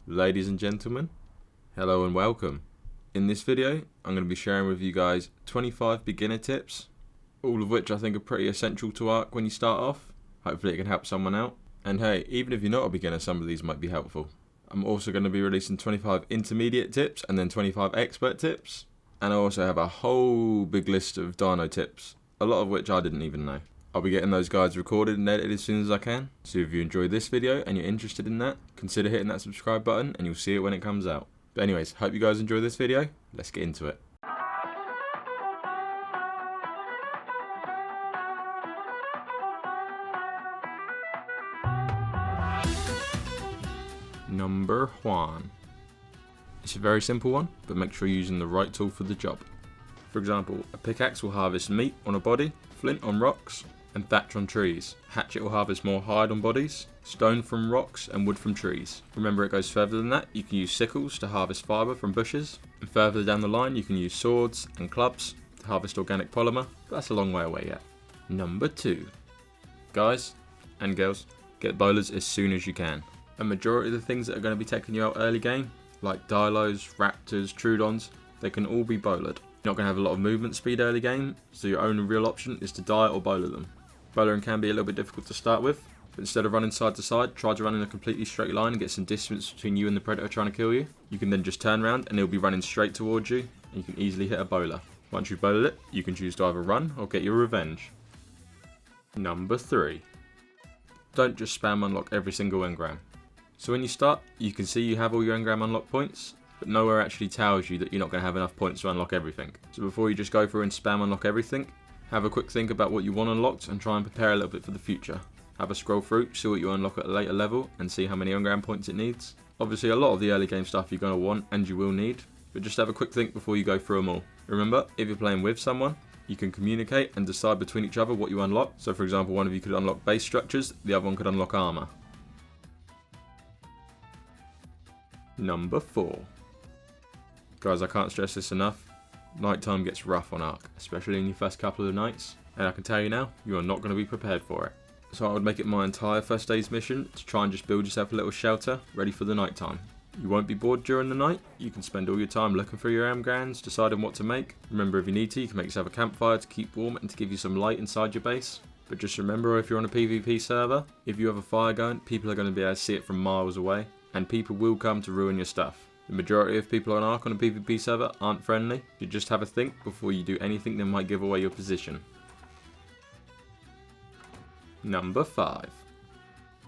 Ladies and gentlemen, hello and welcome. In this video, I'm going to be sharing with you guys 25 beginner tips, all of which I think are pretty essential to ARK when you start off. Hopefully it can help someone out. And hey, even if you're not a beginner, some of these might be helpful. I'm also going to be releasing 25 intermediate tips and then 25 expert tips. And I also have a whole big list of dyno tips, a lot of which I didn't even know. I'll be getting those guides recorded and edited as soon as I can. So if you enjoyed this video and you're interested in that, consider hitting that subscribe button and you'll see it when it comes out. But anyways, hope you guys enjoy this video. Let's get into it. Number 1. It's a very simple one, but make sure you're using the right tool for the job. For example, a pickaxe will harvest meat on a body, flint on rocks, and thatch on trees. Hatchet will harvest more hide on bodies, stone from rocks, and wood from trees. Remember, it goes further than that. You can use sickles to harvest fibre from bushes, and further down the line you can use swords and clubs to harvest organic polymer, but that's a long way away yet. Number 2. Guys and girls, get bolas as soon as you can. A majority of the things that are going to be taking you out early game, like Dilos, Raptors, Trudons, they can all be bolaed. You're not going to have a lot of movement speed early game, so your only real option is to die or bola them. Bolaing can be a little bit difficult to start with, but instead of running side to side, try to run in a completely straight line and get some distance between you and the predator trying to kill you. You can then just turn around and he'll be running straight towards you, and you can easily hit a bola. Once you've boled it, you can choose to either run or get your revenge. Number 3. Don't just spam unlock every single engram. So when you start, you can see you have all your engram unlock points, but nowhere actually tells you that you're not going to have enough points to unlock everything. So before you just go through and spam unlock everything, have a quick think about what you want unlocked and try and prepare a little bit for the future. Have a scroll through, see what you unlock at a later level and see how many engram points it needs. Obviously a lot of the early game stuff you're going to want and you will need, but just have a quick think before you go through them all. Remember, if you're playing with someone, you can communicate and decide between each other what you unlock. So for example, one of you could unlock base structures, the other one could unlock armor. Number 4. Guys, I can't stress this enough. Nighttime gets rough on ARK, especially in your first couple of nights, and I can tell you now, you are not going to be prepared for it. So I would make it my entire first day's mission to try and just build yourself a little shelter ready for the nighttime. You won't be bored during the night. You can spend all your time looking through your engrams, deciding what to make. Remember, if you need to, you can make yourself a campfire to keep warm and to give you some light inside your base. But just remember, if you're on a PvP server, if you have a fire going, people are going to be able to see it from miles away, and people will come to ruin your stuff. The majority of people on ARK on a PvP server aren't friendly. You just have a think before you do anything that might give away your position. Number 5.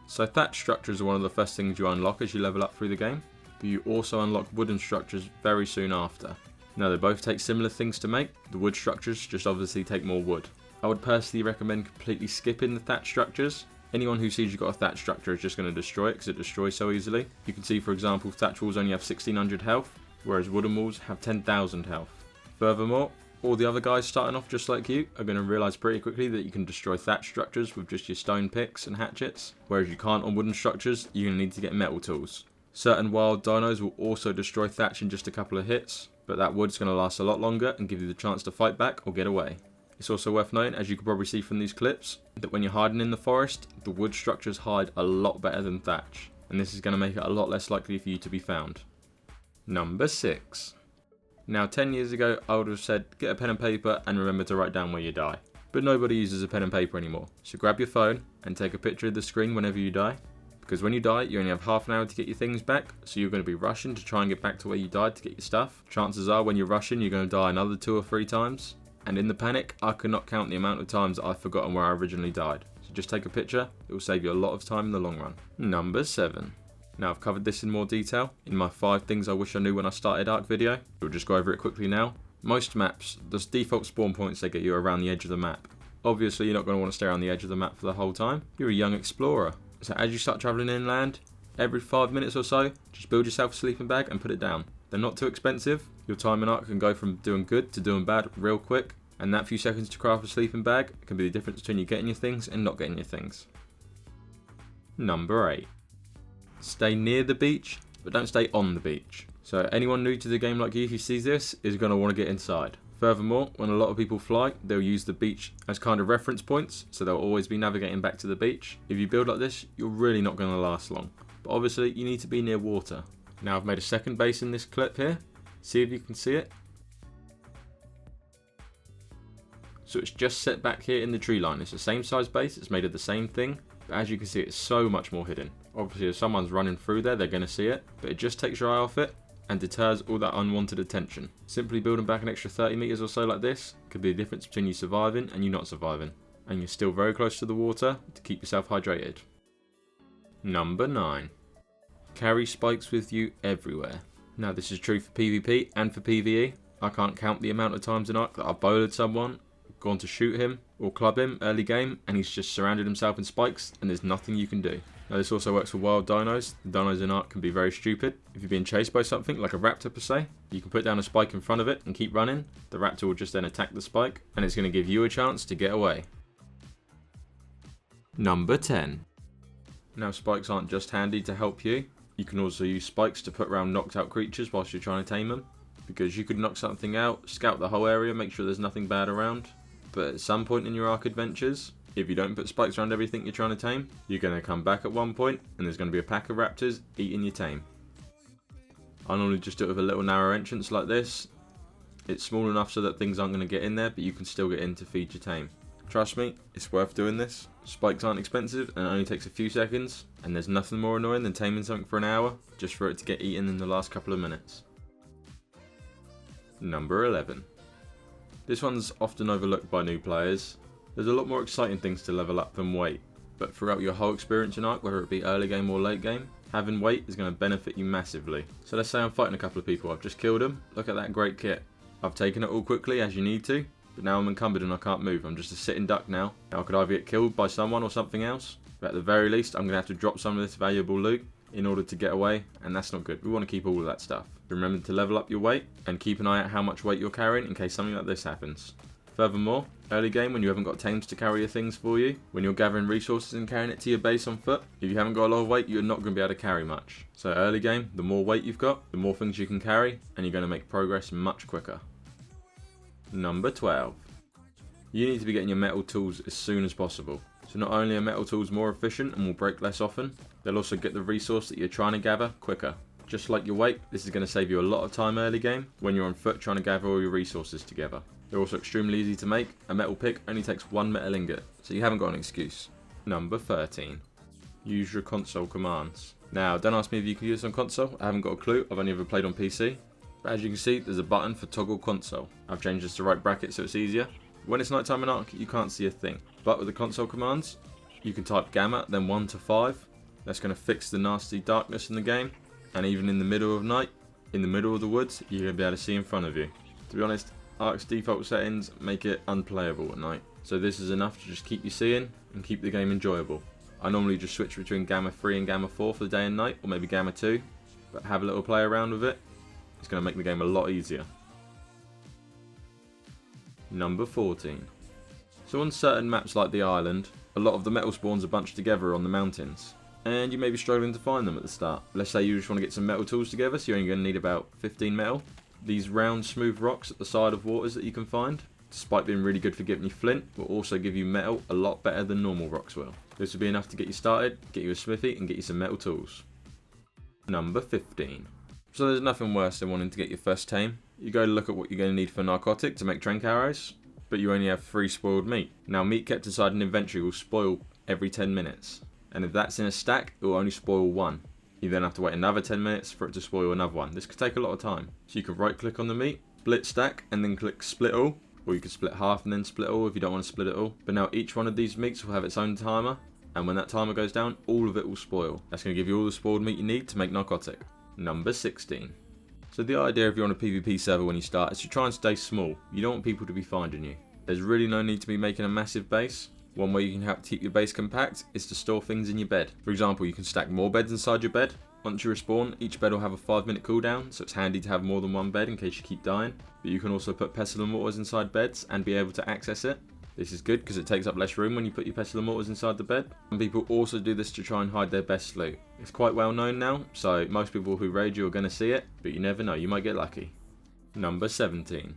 So thatch structures are one of the first things you unlock as you level up through the game, but you also unlock wooden structures very soon after. Now they both take similar things to make, the wood structures just obviously take more wood. I would personally recommend completely skipping the thatch structures. Anyone who sees you've got a thatch structure is just going to destroy it because it destroys so easily. You can see, for example, thatch walls only have 1600 health, whereas wooden walls have 10,000 health. Furthermore, all the other guys starting off just like you are going to realise pretty quickly that you can destroy thatch structures with just your stone picks and hatchets, whereas you can't on wooden structures. You're going to need to get metal tools. Certain wild dinos will also destroy thatch in just a couple of hits, but that wood's going to last a lot longer and give you the chance to fight back or get away. It's also worth noting, as you can probably see from these clips, that when you're hiding in the forest, the wood structures hide a lot better than thatch, and this is going to make it a lot less likely for you to be found. Number 6. Now 10 years ago I would have said get a pen and paper and remember to write down where you die, but nobody uses a pen and paper anymore, so grab your phone and take a picture of the screen whenever you die, because when you die you only have half an hour to get your things back, so you're going to be rushing to try and get back to where you died to get your stuff. Chances are when you're rushing you're going to die another 2 or 3 times. And in the panic, I could not count the amount of times that I've forgotten where I originally died. So just take a picture, it will save you a lot of time in the long run. Number 7. Now I've covered this in more detail in my 5 things I wish I knew when I started ARK video. We'll just go over it quickly now. Most maps, there's default spawn points they get you around the edge of the map. Obviously you're not going to want to stay around the edge of the map for the whole time. You're a young explorer. So as you start travelling inland, every 5 minutes or so, just build yourself a sleeping bag and put it down. They're not too expensive. Your time in ARK can go from doing good to doing bad real quick. And that few seconds to craft a sleeping bag can be the difference between you getting your things and not getting your things. Number 8. Stay near the beach, but don't stay on the beach. So anyone new to the game like you who sees this is going to want to get inside. Furthermore, when a lot of people fly, they'll use the beach as kind of reference points, so they'll always be navigating back to the beach. If you build like this, you're really not going to last long. But obviously, you need to be near water. Now I've made a second base in this clip here. See if you can see it. So it's just set back here in the tree line. It's the same size base, it's made of the same thing, but as you can see it's so much more hidden. Obviously if someone's running through there, they're going to see it, but it just takes your eye off it and deters all that unwanted attention. Simply building back an extra 30 meters or so like this could be the difference between you surviving and you not surviving. And you're still very close to the water to keep yourself hydrated. Number 9. Carry spikes with you everywhere. Now this is true for PvP and for PvE. I can't count the amount of times in Ark that I've bowled someone, gone to shoot him or club him early game, and he's just surrounded himself in spikes and there's nothing you can do. Now this also works for wild dinos. The dinos in Ark can be very stupid. If you're being chased by something like a raptor per se, you can put down a spike in front of it and keep running. The raptor will just then attack the spike and it's going to give you a chance to get away. Number 10. Now spikes aren't just handy to help you. You can also use spikes to put around knocked out creatures whilst you're trying to tame them. Because you could knock something out, scout the whole area, make sure there's nothing bad around. But at some point in your Ark adventures, if you don't put spikes around everything you're trying to tame, you're going to come back at one point and there's going to be a pack of raptors eating your tame. I normally just do it with a little narrow entrance like this. It's small enough so that things aren't going to get in there, but you can still get in to feed your tame. Trust me, it's worth doing this. Spikes aren't expensive and it only takes a few seconds, and there's nothing more annoying than taming something for an hour just for it to get eaten in the last couple of minutes. Number 11. This one's often overlooked by new players. There's a lot more exciting things to level up than weight, but throughout your whole experience in Ark, whether it be early game or late game, having weight is going to benefit you massively. So let's say I'm fighting a couple of people, I've just killed them, look at that great kit. I've taken it all quickly as you need to, but now I'm encumbered and I can't move, I'm just a sitting duck now. Now I could either get killed by someone or something else, but at the very least I'm going to have to drop some of this valuable loot in order to get away, and that's not good. We want to keep all of that stuff. Remember to level up your weight and keep an eye out how much weight you're carrying in case something like this happens. Furthermore, early game when you haven't got tames to carry your things for you, when you're gathering resources and carrying it to your base on foot, if you haven't got a lot of weight, you're not going to be able to carry much. So early game, the more weight you've got, the more things you can carry, and you're going to make progress much quicker. Number 12. You need to be getting your metal tools as soon as possible. So not only are metal tools more efficient and will break less often, they'll also get the resource that you're trying to gather quicker. Just like your weight, this is going to save you a lot of time early game when you're on foot trying to gather all your resources together. They're also extremely easy to make. A metal pick only takes one metal ingot, so you haven't got an excuse. Number 13. Use your console commands. Now, don't ask me if you can use this on console. I haven't got a clue. I've only ever played on PC. But as you can see, there's a button for toggle console. I've changed this to right bracket so it's easier. When it's nighttime in Ark, you can't see a thing. But with the console commands, you can type gamma, then 1 to 5. That's going to fix the nasty darkness in the game. And even in the middle of night, in the middle of the woods, you're going to be able to see in front of you. To be honest, Ark's default settings make it unplayable at night. So this is enough to just keep you seeing and keep the game enjoyable. I normally just switch between gamma 3 and gamma 4 for the day and night, or maybe gamma 2. But have a little play around with it. It's going to make the game a lot easier. Number 14. So on certain maps like the island, a lot of the metal spawns are bunched together on the mountains. And you may be struggling to find them at the start. Let's say you just want to get some metal tools together, so you're only going to need about 15 metal. These round smooth rocks at the side of waters that you can find, despite being really good for giving you flint, will also give you metal a lot better than normal rocks will. This will be enough to get you started, get you a smithy and get you some metal tools. Number 15. So there's nothing worse than wanting to get your first tame. You go to look at what you're going to need for narcotic to make trank arrows, but you only have 3 spoiled meat. Now meat kept inside an inventory will spoil every 10 minutes. And if that's in a stack, it will only spoil 1. You then have to wait another 10 minutes for it to spoil another one. This could take a lot of time. So you could right click on the meat, split stack, and then click split all. Or you could split half and then split all if you don't want to split it all. But now each one of these meats will have its own timer. And when that timer goes down, all of it will spoil. That's going to give you all the spoiled meat you need to make narcotic. Number 16. So the idea if you're on a PvP server when you start is to try and stay small. You don't want people to be finding you. There's really no need to be making a massive base. One way you can help keep your base compact is to store things in your bed. For example, you can stack more beds inside your bed. Once you respawn, each bed will have a 5-minute cooldown, so it's handy to have more than one bed in case you keep dying. But you can also put pestle and mortars inside beds and be able to access it. This is good because it takes up less room when you put your pestle and mortars inside the bed. And people also do this to try and hide their best loot. It's quite well known now, so most people who raid you are going to see it, but you never know, you might get lucky. Number 17.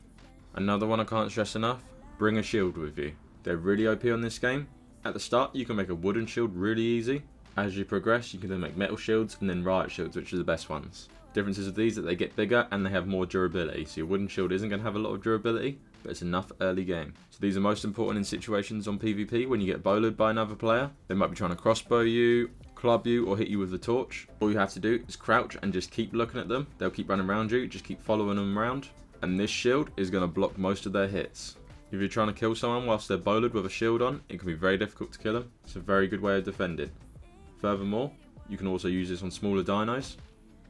Another one I can't stress enough, bring a shield with you. They're really OP on this game. At the start, you can make a wooden shield really easy. As you progress, you can then make metal shields and then riot shields, which are the best ones. Differences of these are that they get bigger and they have more durability, so your wooden shield isn't going to have a lot of durability, but it's enough early game. So these are most important in situations on PvP when you get bowlered by another player. They might be trying to crossbow you, club you, or hit you with the torch. All you have to do is crouch and just keep looking at them. They'll keep running around you, just keep following them around, and this shield is going to block most of their hits. If you're trying to kill someone whilst they're bowlered with a shield on, it can be very difficult to kill them. It's a very good way of defending. Furthermore, you can also use this on smaller dinos.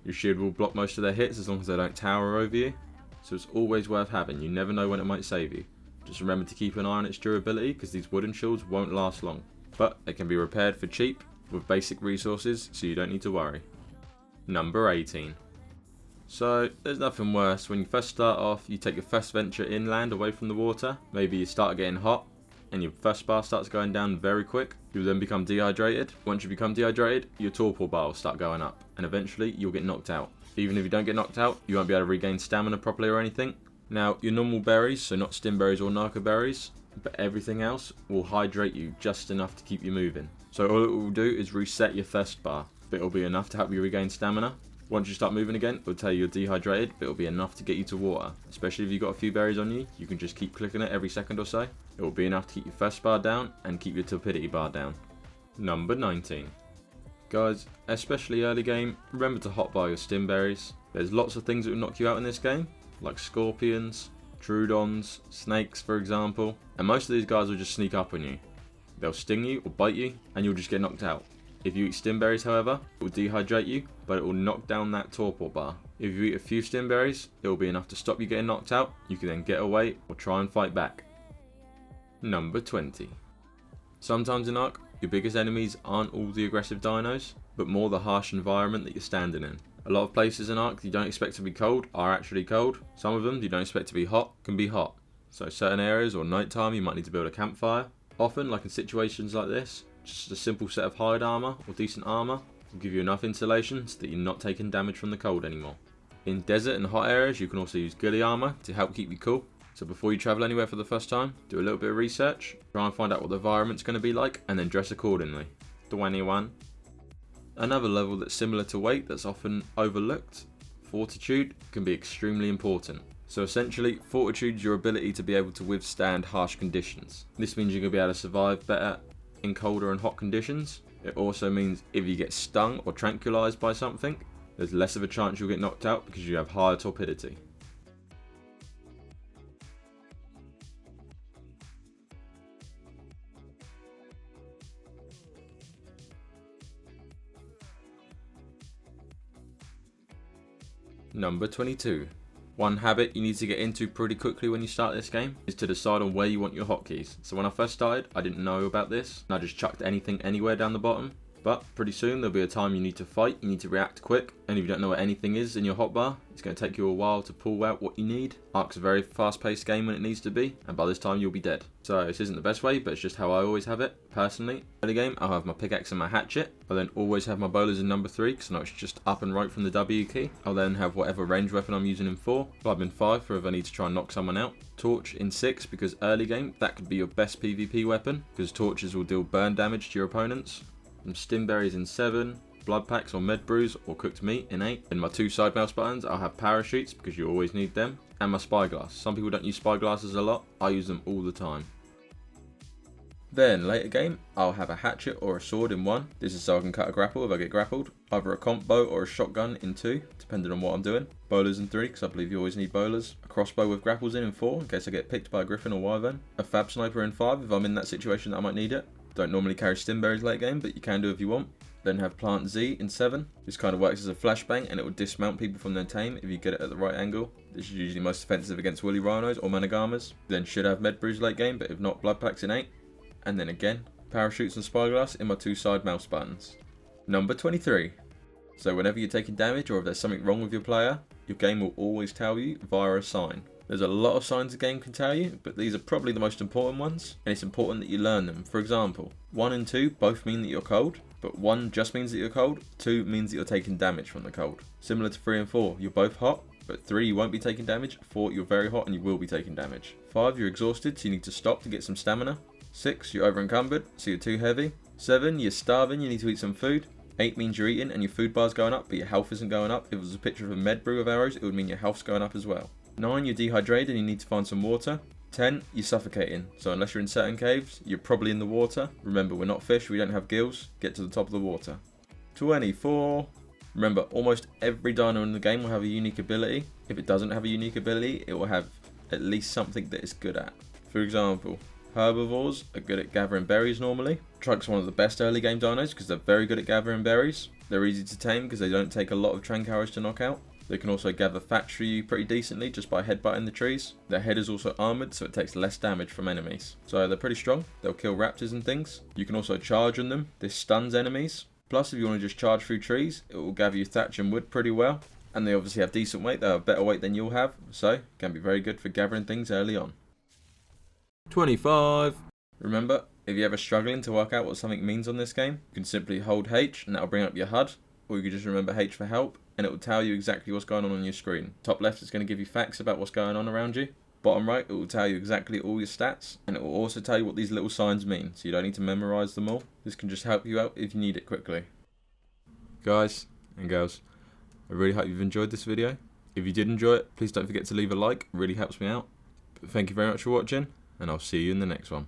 Your shield will block most of their hits as long as they don't tower over you, so it's always worth having. You never know when it might save you. Just remember to keep an eye on its durability because these wooden shields won't last long, but they can be repaired for cheap with basic resources, so you don't need to worry. Number 18. So there's nothing worse. When you first start off, you take your first venture inland away from the water. Maybe you start getting hot and your first bar starts going down very quick. You'll then become dehydrated. Once you become dehydrated, your torpor bar will start going up and eventually you'll get knocked out. Even if you don't get knocked out, you won't be able to regain stamina properly or anything. Now, your normal berries, so not stim berries or narco berries, but everything else will hydrate you just enough to keep you moving. So all it will do is reset your thirst bar, but it'll be enough to help you regain stamina. Once you start moving again, it'll tell you you're dehydrated, but it'll be enough to get you to water. Especially if you've got a few berries on you, you can just keep clicking it every second or so. It will be enough to keep your thirst bar down and keep your torpidity bar down. Number 19. Guys, especially early game, remember to hotbar your stim berries. There's lots of things that will knock you out in this game, like scorpions, troodons, snakes for example, and most of these guys will just sneak up on you. They'll sting you or bite you, and you'll just get knocked out. If you eat stim berries, however, it will dehydrate you, but it will knock down that torpor bar. If you eat a few stim berries, it will be enough to stop you getting knocked out. You can then get away or try and fight back. Number 20. Sometimes in Ark, your biggest enemies aren't all the aggressive dinos, but more the harsh environment that you're standing in. A lot of places in Ark you don't expect to be cold are actually cold. Some of them you don't expect to be hot can be hot. So certain areas or nighttime you might need to build a campfire. Often, like in situations like this, just a simple set of hide armor or decent armor will give you enough insulation so that you're not taking damage from the cold anymore. In desert and hot areas you can also use ghillie armor to help keep you cool. So before you travel anywhere for the first time, do a little bit of research, try and find out what the environment's going to be like, and then dress accordingly. 21. Another level that's similar to weight that's often overlooked, fortitude, can be extremely important. So essentially, fortitude is your ability to be able to withstand harsh conditions. This means you're going to be able to survive better in colder and hot conditions. It also means if you get stung or tranquilized by something, there's less of a chance you'll get knocked out because you have higher torpidity. Number 22. One habit you need to get into pretty quickly when you start this game is to decide on where you want your hotkeys. So when I first started, I didn't know about this and I just chucked anything anywhere down the bottom. But pretty soon there'll be a time you need to fight, you need to react quick, and if you don't know where anything is in your hotbar, it's going to take you a while to pull out what you need. Ark's a very fast-paced game when it needs to be, and by this time you'll be dead. So this isn't the best way, but it's just how I always have it, personally. Early game, I'll have my pickaxe and my hatchet. I'll then always have my bolas in number 3, because I know it's just up and right from the W key. I'll then have whatever range weapon I'm using in 4. Club in 5 for if I need to try and knock someone out. Torch in 6, because early game, that could be your best PvP weapon, because torches will deal burn damage to your opponents. Some stim berries in 7, blood packs or med brews or cooked meat in 8. In my 2 side mouse buttons I'll have parachutes because you always need them, and my spyglass. Some people don't use spyglasses a lot, I use them all the time. Then later game I'll have a hatchet or a sword in 1. This is so I can cut a grapple if I get grappled. Either a comp bow or a shotgun in 2, depending on what I'm doing. Bolas in 3 because I believe you always need bolas. A crossbow with grapples in 4 in case I get picked by a griffin or wyvern. A fab sniper in 5 if I'm in that situation that I might need it. Don't normally carry stim berries late game, but you can do if you want. Then have plant Z in 7. This kind of works as a flashbang and it will dismount people from their tame if you get it at the right angle. This is usually most offensive against woolly rhinos or managamas. Then should have med brews late game, but if not, blood packs in 8. And then again, parachutes and spyglass in my 2 side mouse buttons. Number 23. So whenever you're taking damage or if there's something wrong with your player, your game will always tell you via a sign. There's a lot of signs the game can tell you, but these are probably the most important ones, and it's important that you learn them. For example, 1 and 2 both mean that you're cold, but 1 just means that you're cold, 2 means that you're taking damage from the cold. Similar to 3 and 4, you're both hot, but 3 you won't be taking damage, 4 you're very hot and you will be taking damage. 5 you're exhausted, so you need to stop to get some stamina. 6 you're over encumbered, so you're too heavy. 7, you're starving, you need to eat some food. 8 means you're eating and your food bar's going up, but your health isn't going up. If it was a picture of a med brew of arrows, it would mean your health's going up as well. 9, you're dehydrated and you need to find some water. 10, you're suffocating. So unless you're in certain caves, you're probably in the water. Remember, we're not fish, we don't have gills. Get to the top of the water. 24. Remember, almost every dino in the game will have a unique ability. If it doesn't have a unique ability, it will have at least something that it's good at. For example, herbivores are good at gathering berries normally. Trucks are one of the best early game dinos because they're very good at gathering berries. They're easy to tame because they don't take a lot of trank arrows to knock out. They can also gather thatch for you pretty decently just by headbutting the trees. Their head is also armoured, so it takes less damage from enemies. So they're pretty strong. They'll kill raptors and things. You can also charge on them. This stuns enemies. Plus, if you want to just charge through trees, it will gather you thatch and wood pretty well. And they obviously have decent weight. They have better weight than you'll have, so can be very good for gathering things early on. 25. Remember, if you're ever struggling to work out what something means on this game, you can simply hold H and that'll bring up your HUD, or you can just remember H for help and it will tell you exactly what's going on your screen. Top left is going to give you facts about what's going on around you. Bottom right, it will tell you exactly all your stats, and it will also tell you what these little signs mean, so you don't need to memorize them all. This can just help you out if you need it quickly. Guys and girls, I really hope you've enjoyed this video. If you did enjoy it, please don't forget to leave a like, it really helps me out. But thank you very much for watching, and I'll see you in the next one.